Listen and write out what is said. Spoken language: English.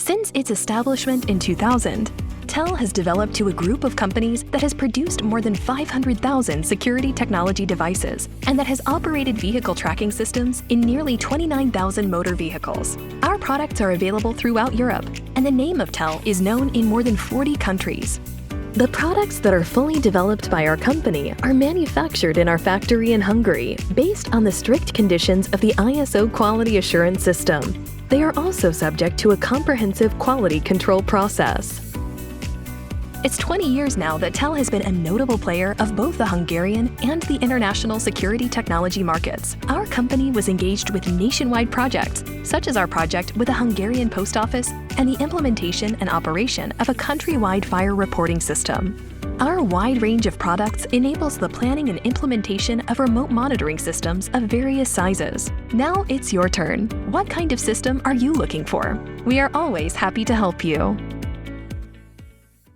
Since its establishment in 2000, TEL has developed to a group of companies that has produced more than 500,000 security technology devices and that has operated vehicle tracking systems in nearly 29,000 motor vehicles. Our products are available throughout Europe, and the name of TEL is known in more than 40 countries. The products that are fully developed by our company are manufactured in our factory in Hungary, based on the strict conditions of the ISO quality assurance system. They are also subject to a comprehensive quality control process. It's 20 years now that TEL has been a notable player of both the Hungarian and the international security technology markets. Our company was engaged with nationwide projects, such as our project with the Hungarian Post Office and the implementation and operation of a countrywide fire reporting system. Our wide range of products enables the planning and implementation of remote monitoring systems of various sizes. Now it's your turn. What kind of system are you looking for? We are always happy to help you.